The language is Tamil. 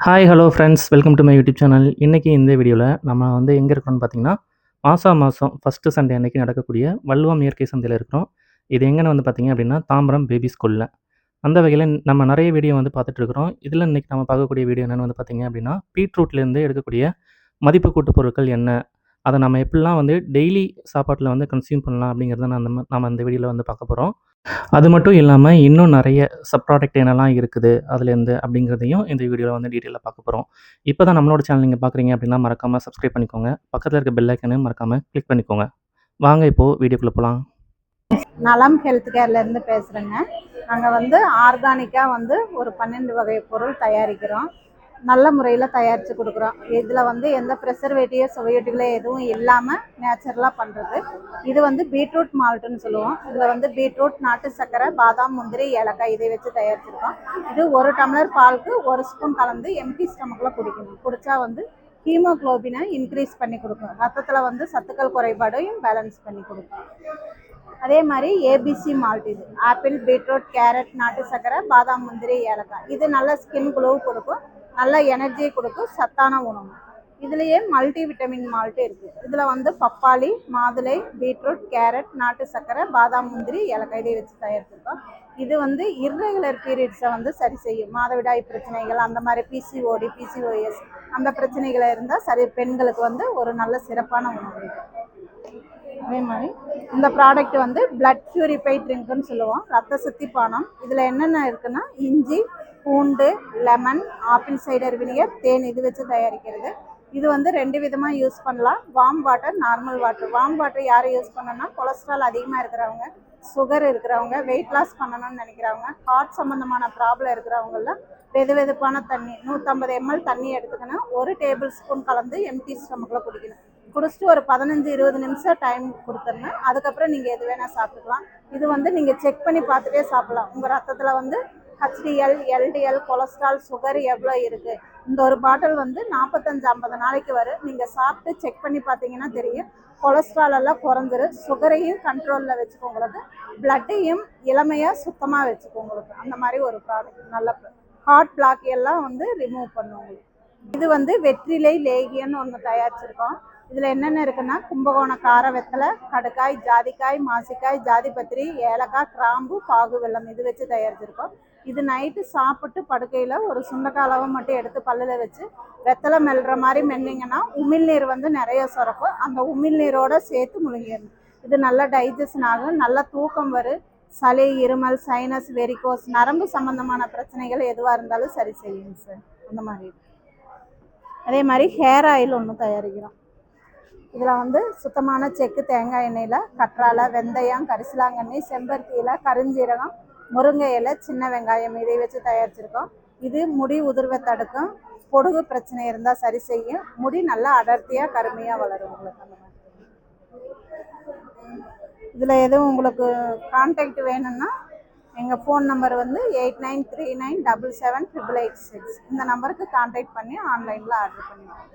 Hi hello friends welcome to my YouTube channel. இன்றைக்கி இந்த வீடியோவில் நம்ம எங்கே இருக்கிறோம்னு பார்த்தீங்கன்னா, மாதம் ஃபஸ்ட்டு சண்டே அன்னைக்கு நடக்கக்கூடிய வள்ளுவம் இயற்கை சந்தையில் இருக்கிறோம். இது எங்கேன்னு பார்த்தீங்க அப்படின்னா, தாம்பரம் பேபி ஸ்கூலில். அந்த வகையில் நம்ம நிறைய வீடியோ பார்த்துட்ருக்குறோம். இதில் இன்றைக்கி நம்ம பார்க்கக்கூடிய வீடியோ என்னென்னு பார்த்தீங்க அப்படின்னா, பீட்ரூட்லேருந்து எடுக்கக்கூடிய மதிப்பு கூட்டு பொருட்கள் என்ன, அதை நம்ம எப்படிலாம் டெய்லி சாப்பாட்டில் கன்சியூம் பண்ணலாம் அப்படிங்கிறத நம்ம இந்த வீடியோவில் பார்க்க போகிறோம். அது மட்டும் இல்லாம, இன்னும் நெறைய ப்ராடக்ட் என்னலாம் இருக்குது அதுலேருந்து அப்படிங்கிறதையும் இந்த வீடியோல டீட்டெயிலா பார்க்க போறோம். இப்ப தான் நம்மளோட சேனல் நீங்க பார்க்குறீங்க அப்படின்னா, மறக்காம சப்ஸ்கிரைப் பண்ணிக்கோங்க. பக்கத்துல இருக்க பெல் ஐகானையும் மறக்காம கிளிக் பண்ணிக்கோங்க. வாங்க இப்போ வீடியோக்குள்ள போலாம். நலம் ஹெல்த் கேர்லேருந்து பேசுகிறேங்க. நாங்கள் ஆர்கானிக்காக ஒரு 12 வகை பொருள் தயாரிக்கிறோம். நல்ல முறையில் தயாரித்து கொடுக்குறோம். இதில் எந்த ப்ரிசர்வேட்டிவ் சுவையீட்டுகளோ எதுவும் இல்லாமல் நேச்சுரலாக பண்ணுறது. இது பீட்ரூட் மால்ட்டுன்னு சொல்லுவோம். இதில் பீட்ரூட், நாட்டு சர்க்கரை, பாதாம், முந்திரி, ஏலக்காய் இதை வச்சு தயாரிச்சிருக்கோம். இது 1 டம்ளர் பாலுக்கு 1 ஸ்பூன் கலந்து எம்டி ஸ்டமக்கில் குடிக்கணும். குடித்தா ஹீமோக்ளோபினை இன்க்ரீஸ் பண்ணி கொடுக்கும். ரத்தத்தில் சத்துக்கள் குறைபாடையும் பேலன்ஸ் பண்ணி கொடுக்கும். அதே மாதிரி ஏபிசி மால்ட், இது ஆப்பிள், பீட்ரூட், கேரட், நாட்டு சர்க்கரை, பாதாம், முந்திரி, ஏலக்காய். இது நல்ல ஸ்கின் க்ளோ கொடுக்கும், நல்ல எனர்ஜி கொடுக்கும், சத்தான உணவு. இதுலேயே மல்டி விட்டமின் மால்ட்டு இருக்குது. இதில் பப்பாளி, மாதுளை, பீட்ரூட், கேரட், நாட்டு சர்க்கரை, பாதாம், முந்திரி, ஏலக்காய் இதை வச்சு தயாரிச்சிருக்கோம். இது இர்ரெகுலர் பீரியட்ஸை சரி செய்யும். மாதவிடாய் பிரச்சனைகள், அந்த மாதிரி பிசிஓடி, பிசிஓஎஸ் அந்த பிரச்சனைகளை இருந்தால் சரி, பெண்களுக்கு ஒரு நல்ல சிறப்பான உணவு இது. அதே மாதிரி இந்த ப்ராடக்ட் பிளட் பியூரிஃபை ட்ரிங்க்னு சொல்லுவோம், ரத்த சுத்தி பானம். இதில் என்னென்ன இருக்குன்னா, இஞ்சி, பூண்டு, லெமன், ஆப்பிள் சைடர் வினிகர், தேன் இது வச்சு தயாரிக்கிறது. இது 2 விதமாக யூஸ் பண்ணலாம். Warm water, normal water. Warm water யாரை யூஸ் பண்ணணும்னா, கொலஸ்ட்ரால் அதிகமாக இருக்கிறவங்க, சுகர் இருக்கிறவங்க, வெயிட் லாஸ் பண்ணணும்னு நினைக்கிறவங்க, ஹார்ட் சம்மந்தமான ப்ராப்ளம் இருக்கிறவங்கெல்லாம் வெதுவெதுப்பான தண்ணி 150 ml தண்ணி எடுத்துக்கணும். 1 டேபிள் ஸ்பூன் கலந்து எம்டி ஸ்டமக்கில் குடிக்கணும். குடிச்சிட்டு ஒரு 15-20 நிமிஷம் டைம் கொடுத்துருங்க. அதுக்கப்புறம் நீங்கள் எது வேணால் சாப்பிட்டுக்கலாம். இது நீங்கள் செக் பண்ணி பார்த்துட்டே சாப்பிடலாம். உங்கள் ரத்தத்தில் HDL, LDL, கொலஸ்ட்ரால், சுகர் எவ்வளோ இருக்குது. இந்த ஒரு பாட்டில் 45-50 நாளைக்கு வரும். நீங்கள் சாப்பிட்டு செக் பண்ணி பார்த்தீங்கன்னா தெரியும். கொலஸ்ட்ரால் எல்லாம் குறைஞ்சிரும். சுகரையும் கண்ட்ரோலில் வச்சுக்கோ, உங்களுக்கு பிளட்டையும் இளமையாக சுத்தமாக வச்சுக்கோ. உங்களுக்கு அந்த மாதிரி ஒரு ப்ராடக்ட் நல்ல ஹார்ட் பிளாக் எல்லாம் ரிமூவ் பண்ணும் உங்களுக்கு. இது வெற்றிலை லேகியன்னு ஒன்று தயாரிச்சிருக்கோம். இதில் என்னென்ன இருக்குன்னா, கும்பகோணம் கார வெத்தலை, கடுக்காய், ஜாதிக்காய், மாசிக்காய், ஜாதிபத்திரி, ஏலக்காய், கிராம்பு, பாகு வெல்லம் இது வச்சு தயாரிச்சிருக்கோம். இது நைட்டு சாப்பிட்டு படுக்கையில் ஒரு சுண்டக்காய் அளவு மட்டும் எடுத்து பல்லில் வச்சு வெத்தலை மெல்ற மாதிரி மென்னிங்கன்னா உமிழ்நீர் நிறைய சுரக்கும். அந்த உமிழ்நீரோடு சேர்த்து முழுங்கிடணும். இது நல்லா டைஜஷன் ஆகும், நல்லா தூக்கம் வரும். சளி, இருமல், சைனஸ், வெரிகோஸ், நரம்பு சம்பந்தமான பிரச்சனைகள் எதுவாக இருந்தாலும் சரி செய்யும் சார். அந்த மாதிரி. அதே மாதிரி ஹேர் ஆயில் ஒன்று தயாரிக்கிறோம். இதில் சுத்தமான செக்கு தேங்காய் எண்ணெயில் கற்றாழை, வெந்தயம், கரிசலாங்கண்ணி, செம்பருத்தி இலை, கருஞ்சீரகம், முருங்கை இலை, சின்ன வெங்காயம் இதை வச்சு தயாரிச்சிருக்கோம். இது முடி உதிர்வை தடுக்கும், பொடுகு பிரச்சனை இருந்தால் சரி செய்யும், முடி நல்லா அடர்த்தியாக கருமையாக வளரும் உங்களுக்கு. அந்த மாதிரி இதில் எதுவும் உங்களுக்கு கான்டாக்ட் வேணும்னா எங்கள் ஃபோன் நம்பர் 8939777886. இந்த நம்பருக்கு கான்டாக்ட் பண்ணி ஆன்லைனில் ஆர்டர் பண்ணிடுவோம்.